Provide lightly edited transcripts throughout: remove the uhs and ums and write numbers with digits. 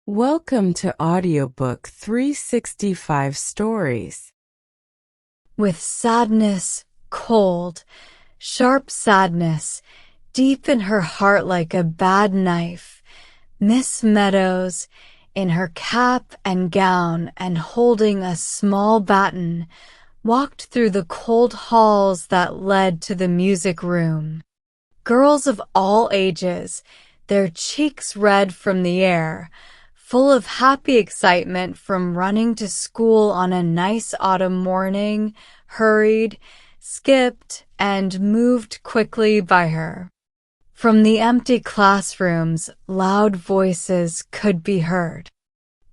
Welcome to Audiobook 365 Stories. With sadness, cold, sharp sadness, deep in her heart like a bad knife, Miss Meadows, in her cap and gown and holding a small baton, walked through the cold halls that led to the music room. Girls of all ages, their cheeks red from the air, full of happy excitement from running to school on a nice autumn morning, hurried, skipped, and moved quickly by her. From the empty classrooms, loud voices could be heard.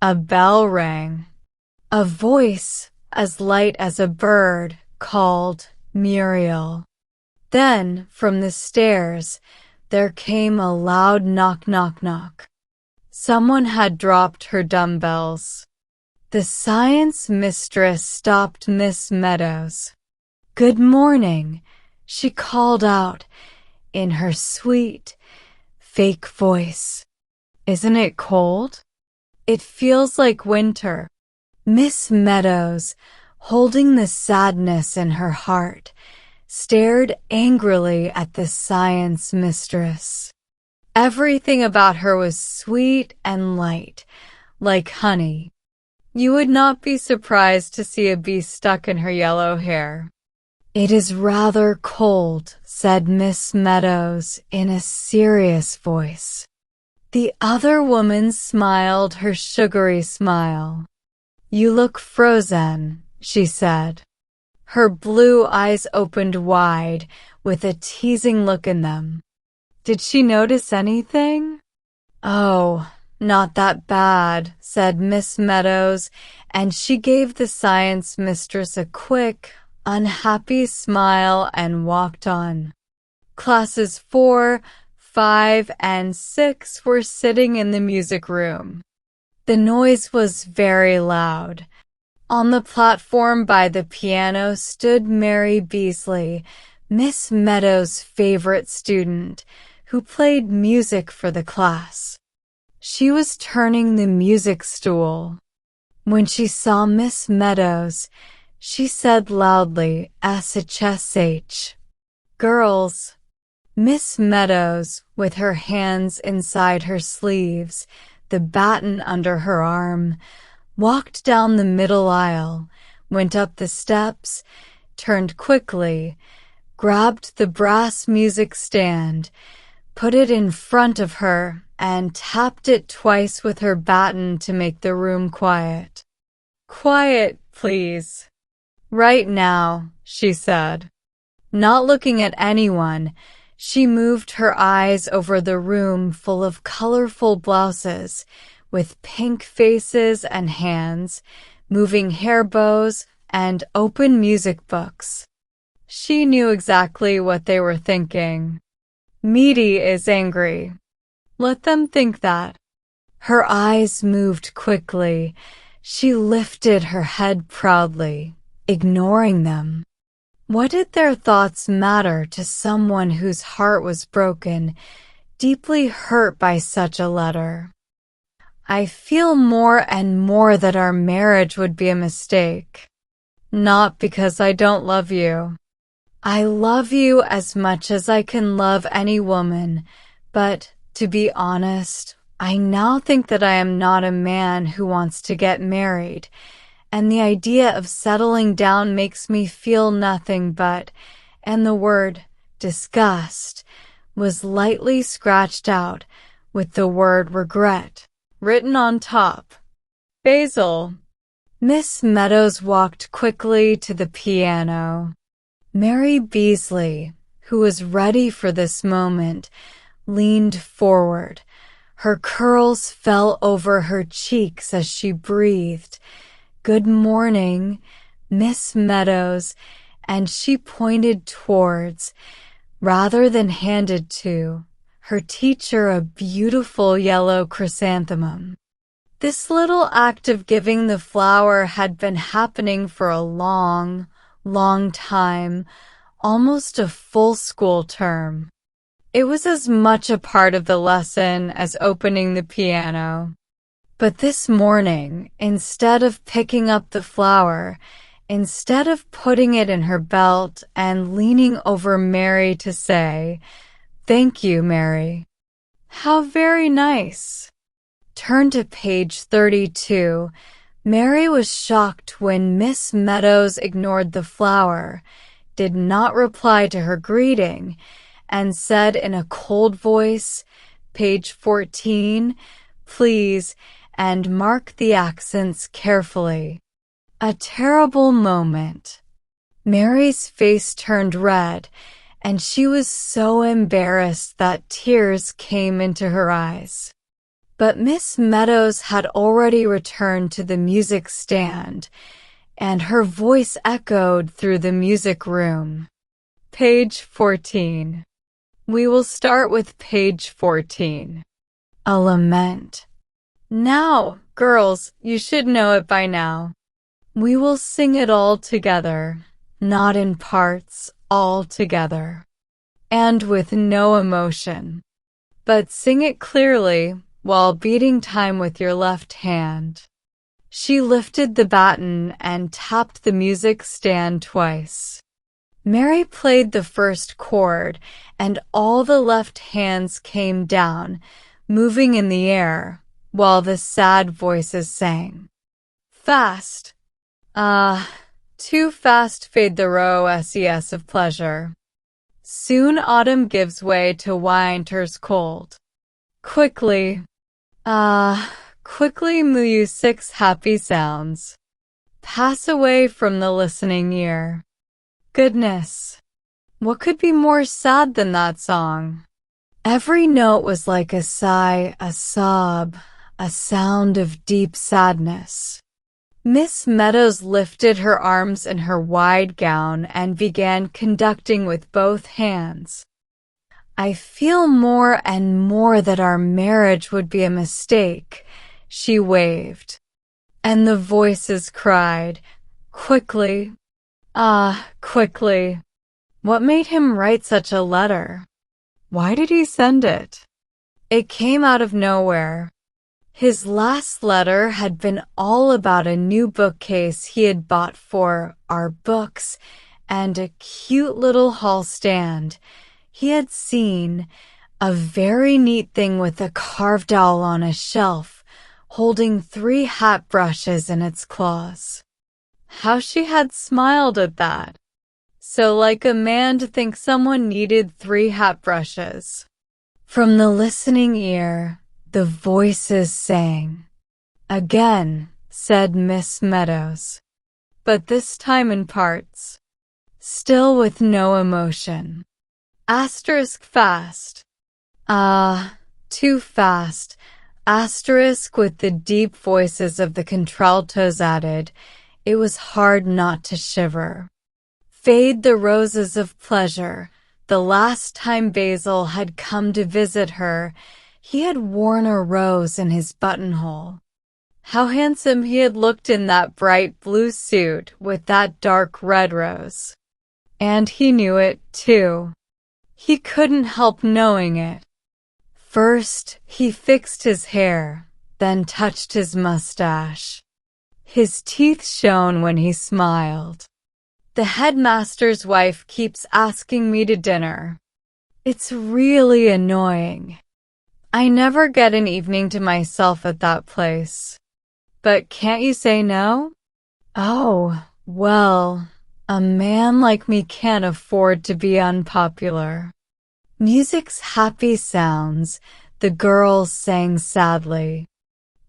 A bell rang. A voice, as light as a bird, called Muriel. Then, from the stairs, there came a loud knock, knock, knock. Someone had dropped her dumbbells. The science mistress stopped Miss Meadows. "Good morning," she called out in her sweet, fake voice. "Isn't it cold? It feels like winter." Miss Meadows, holding the sadness in her heart, stared angrily at the science mistress. Everything about her was sweet and light, like honey. You would not be surprised to see a bee stuck in her yellow hair. "It is rather cold," said Miss Meadows in a serious voice. The other woman smiled her sugary smile. "You look frozen," she said. Her blue eyes opened wide with a teasing look in them. Did she notice anything? "Oh, not that bad," said Miss Meadows, and she gave the science mistress a quick, unhappy smile and walked on. Classes 4, 5, and 6 were sitting in the music room. The noise was very loud. On the platform by the piano stood Mary Beasley, Miss Meadows' favorite student, who played music for the class. She was turning the music stool. When she saw Miss Meadows, she said loudly, "SHSH. Girls." Miss Meadows, with her hands inside her sleeves, the baton under her arm, walked down the middle aisle, went up the steps, turned quickly, grabbed the brass music stand, put it in front of her, and tapped it twice with her baton to make the room quiet. "Quiet, please. Right now," she said. Not looking at anyone, she moved her eyes over the room full of colorful blouses, with pink faces and hands, moving hair bows, and open music books. She knew exactly what they were thinking. Meaty is angry. Let them think that. Her eyes moved quickly. She lifted her head proudly, ignoring them. What did their thoughts matter to someone whose heart was broken, deeply hurt by such a letter? "I feel more and more that our marriage would be a mistake. Not because I don't love you. I love you as much as I can love any woman, but, to be honest, I now think that I am not a man who wants to get married, and the idea of settling down makes me feel nothing but," and the word disgust was lightly scratched out with the word regret written on top. "Basil." Miss Meadows walked quickly to the piano. Mary Beasley, who was ready for this moment, leaned forward. Her curls fell over her cheeks as she breathed, "Good morning, Miss Meadows," and she pointed towards, rather than handed to, her teacher a beautiful yellow chrysanthemum. This little act of giving the flower had been happening for a long time, almost a full school term. It was as much a part of the lesson as opening the piano. But this morning, instead of picking up the flower, instead of putting it in her belt and leaning over Mary to say, "Thank you, Mary. How very nice." Turn to page 32. Mary was shocked when Miss Meadows ignored the flower, did not reply to her greeting, and said in a cold voice, page 14, "Please," and mark the accents carefully. A terrible moment. Mary's face turned red, and she was so embarrassed that tears came into her eyes. But Miss Meadows had already returned to the music stand, and her voice echoed through the music room. Page 14. We will start with page 14. A lament. Now, girls, you should know it by now. We will sing it all together, not in parts, all together, and with no emotion. But sing it clearly, while beating time with your left hand. She lifted the baton and tapped the music stand twice. Mary played the first chord, and all the left hands came down, moving in the air, while the sad voices sang. Fast. Too fast fade the roses of pleasure. Soon autumn gives way to winter's cold. Quickly. Quickly music's happy sounds pass away from the listening ear. Goodness, what could be more sad than that song? Every note was like a sigh, a sob, a sound of deep sadness. Miss Meadows lifted her arms in her wide gown and began conducting with both hands. I feel more and more that our marriage would be a mistake, she waved. And the voices cried, quickly. Quickly. What made him write such a letter? Why did he send it? It came out of nowhere. His last letter had been all about a new bookcase he had bought for our books and a cute little hall stand he had seen, a very neat thing with a carved owl on a shelf, holding 3 hat brushes in its claws. How she had smiled at that. So like a man to think someone needed 3 hat brushes. From the listening ear, the voices sang. Again, said Miss Meadows. But this time in parts. Still with no emotion. Asterisk fast. Too fast. Asterisk with the deep voices of the contraltos added. It was hard not to shiver. Fade the roses of pleasure. The last time Basil had come to visit her, he had worn a rose in his buttonhole. How handsome he had looked in that bright blue suit with that dark red rose. And he knew it, too. He couldn't help knowing it. First, he fixed his hair, then touched his mustache. His teeth shone when he smiled. The headmaster's wife keeps asking me to dinner. It's really annoying. I never get an evening to myself at that place. But can't you say no? Oh, well, a man like me can't afford to be unpopular. Music's happy sounds, the girls sang sadly.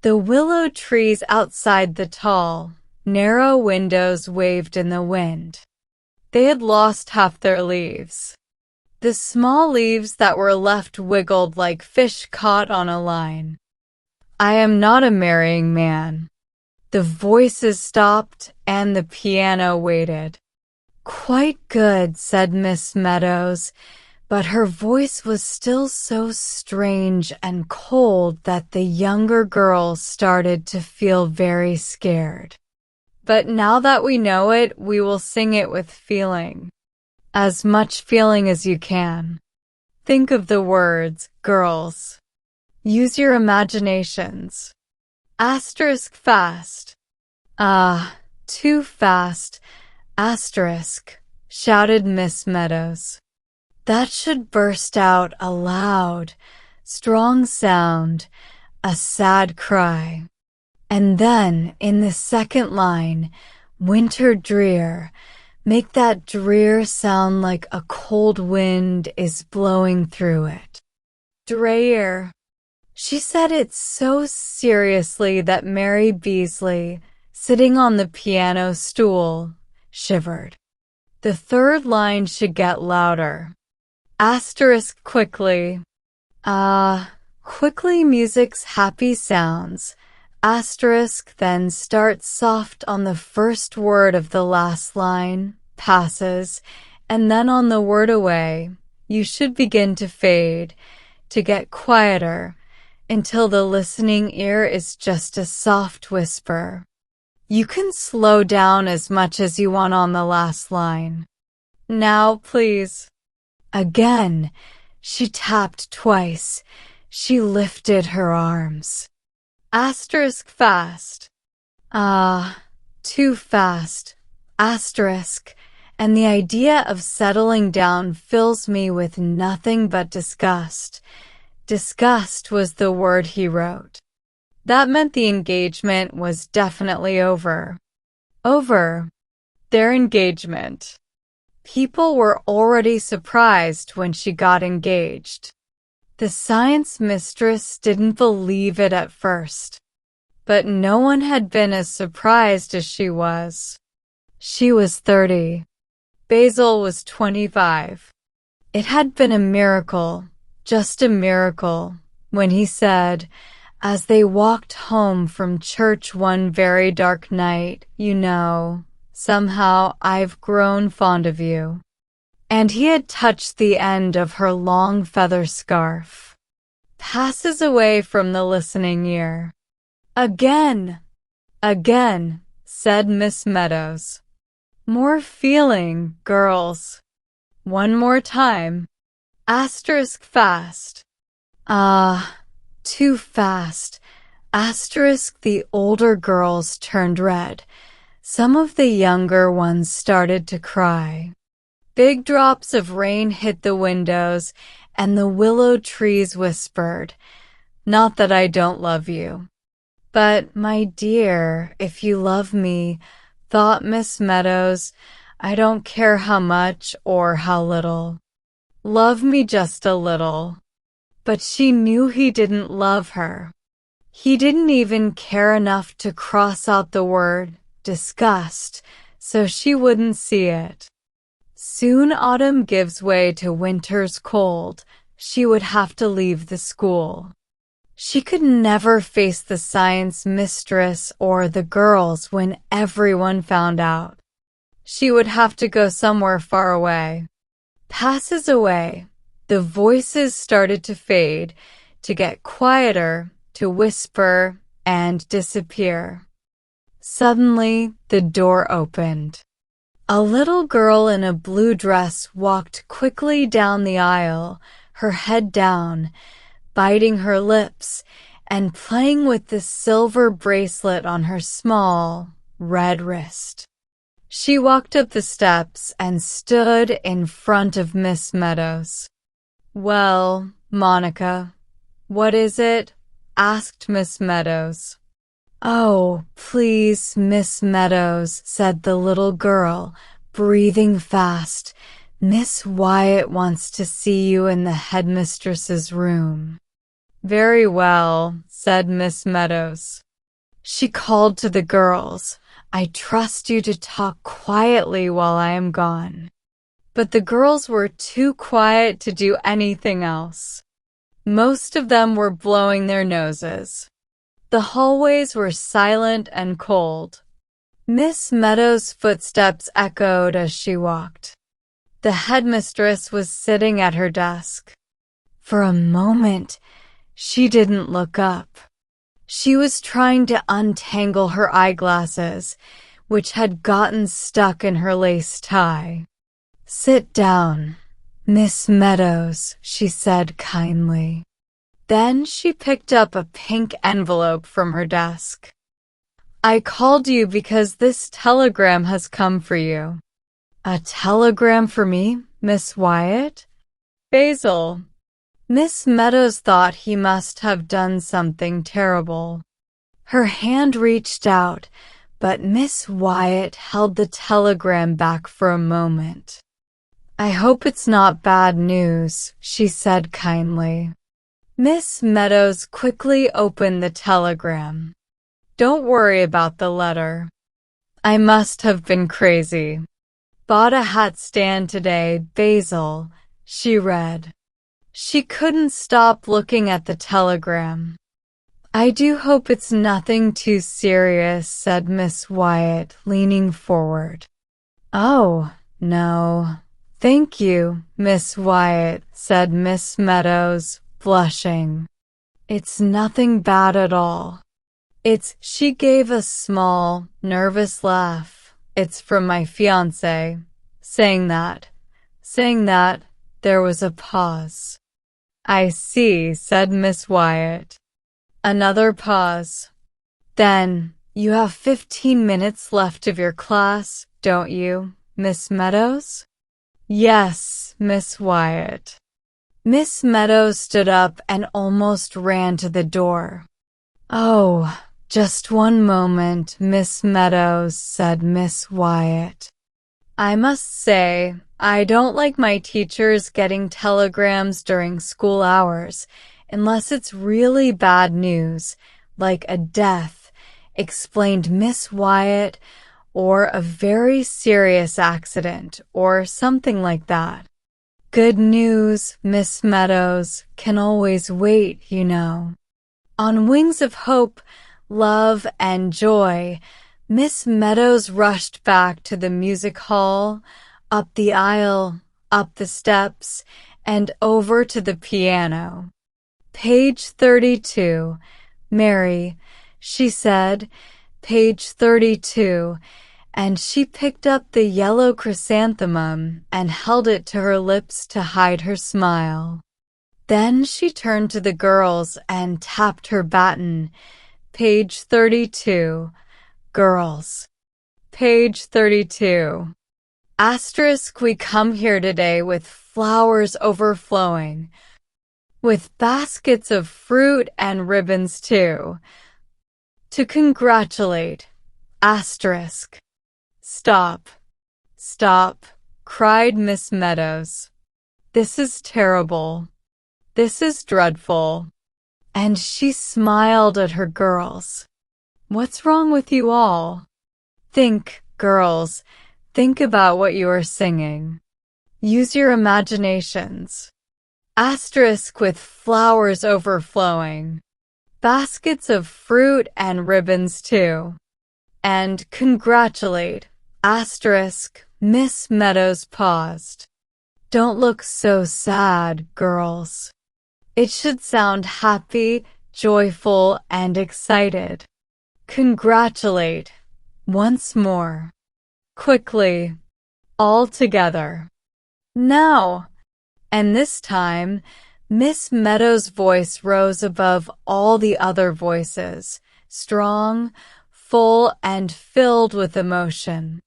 The willow trees outside the tall, narrow windows waved in the wind. They had lost half their leaves. The small leaves that were left wiggled like fish caught on a line. I am not a marrying man. The voices stopped and the piano waited. Quite good, said Miss Meadows, but her voice was still so strange and cold that the younger girls started to feel very scared. But now that we know it, we will sing it with feeling. As much feeling as you can. Think of the words, girls. Use your imaginations. Asterisk fast. Ah, too fast. Asterisk, shouted Miss Meadows. That should burst out a loud, strong sound, a sad cry. And then, in the second line, winter drear, make that drear sound like a cold wind is blowing through it. Drear. She said it so seriously that Mary Beasley, sitting on the piano stool, shivered. The third line should get louder. Asterisk quickly. Quickly music's happy sounds. Asterisk then starts soft on the first word of the last line, passes, and then on the word away, you should begin to fade, to get quieter, until the listening ear is just a soft whisper. You can slow down as much as you want on the last line. Now, please. Again, she tapped twice. She lifted her arms. Asterisk fast. Too fast. Asterisk. And the idea of settling down fills me with nothing but disgust. Disgust was the word he wrote. That meant the engagement was definitely over. Over. Their engagement. People were already surprised when she got engaged. The science mistress didn't believe it at first, but no one had been as surprised as she was. She was 30. Basil was 25. It had been a miracle, just a miracle, when he said, as they walked home from church one very dark night, you know, somehow I've grown fond of you. And he had touched the end of her long feather scarf. Passes away from the listening ear. Again, again, said Miss Meadows. More feeling, girls. One more time. Asterisk fast. Too fast. Asterisk. The older girls turned red. Some of the younger ones started to cry. Big drops of rain hit the windows, and the willow trees whispered, "Not that I don't love you." "But, my dear, if you love me," thought Miss Meadows, "I don't care how much or how little. Love me just a little." But she knew he didn't love her. He didn't even care enough to cross out the word disgust, so she wouldn't see it. Soon autumn gives way to winter's cold. She would have to leave the school. She could never face the science mistress or the girls when everyone found out. She would have to go somewhere far away. Passes away. The voices started to fade, to get quieter, to whisper, and disappear. Suddenly, the door opened. A little girl in a blue dress walked quickly down the aisle, her head down, biting her lips, and playing with the silver bracelet on her small, red wrist. She walked up the steps and stood in front of Miss Meadows. "Well, Monica, what is it?" asked Miss Meadows. "Oh, please, Miss Meadows," said the little girl, breathing fast. "Miss Wyatt wants to see you in the headmistress's room." "Very well," said Miss Meadows. She called to the girls, "I trust you to talk quietly while I am gone." But the girls were too quiet to do anything else. Most of them were blowing their noses. The hallways were silent and cold. Miss Meadows' footsteps echoed as she walked. The headmistress was sitting at her desk. For a moment, she didn't look up. She was trying to untangle her eyeglasses, which had gotten stuck in her lace tie. "Sit down, Miss Meadows," she said kindly. Then she picked up a pink envelope from her desk. I called you because this telegram has come for you. A telegram for me, Miss Wyatt? Basil. Miss Meadows thought he must have done something terrible. Her hand reached out, but Miss Wyatt held the telegram back for a moment. I hope it's not bad news, she said kindly. Miss Meadows quickly opened the telegram. Don't worry about the letter. I must have been crazy. Bought a hat stand today, Basil, she read. She couldn't stop looking at the telegram. I do hope it's nothing too serious, said Miss Wyatt, leaning forward. Oh, no. Thank you, Miss Wyatt, said Miss Meadows, blushing. It's nothing bad at all. She gave a small, nervous laugh. It's from my fiancé. Saying that, there was a pause. I see, said Miss Wyatt. Another pause. Then, you have 15 minutes left of your class, don't you, Miss Meadows? Yes, Miss Wyatt. Miss Meadows stood up and almost ran to the door. Oh, just one moment, Miss Meadows, said Miss Wyatt. I must say, I don't like my teachers getting telegrams during school hours, unless it's really bad news, like a death, explained Miss Wyatt, or a very serious accident, or something like that. Good news, Miss Meadows, can always wait, you know. On wings of hope, love, and joy, Miss Meadows rushed back to the music hall, up the aisle, up the steps, and over to the piano. Page 32, Mary, she said, page 32, and she picked up the yellow chrysanthemum and held it to her lips to hide her smile. Then she turned to the girls and tapped her baton. Page 32, girls. Page 32. Asterisk, we come here today with flowers overflowing, with baskets of fruit and ribbons too, to congratulate. Asterisk. Stop, stop, cried Miss Meadows. This is terrible. This is dreadful. And she smiled at her girls. What's wrong with you all? Think, girls, think about what you are singing. Use your imaginations. Asterisk with flowers overflowing. Baskets of fruit and ribbons too. And congratulate. Asterisk, Miss Meadows paused. Don't look so sad, girls. It should sound happy, joyful, and excited. Congratulate. Once more. Quickly. All together. Now. And this time, Miss Meadows' voice rose above all the other voices, strong, full, and filled with emotion.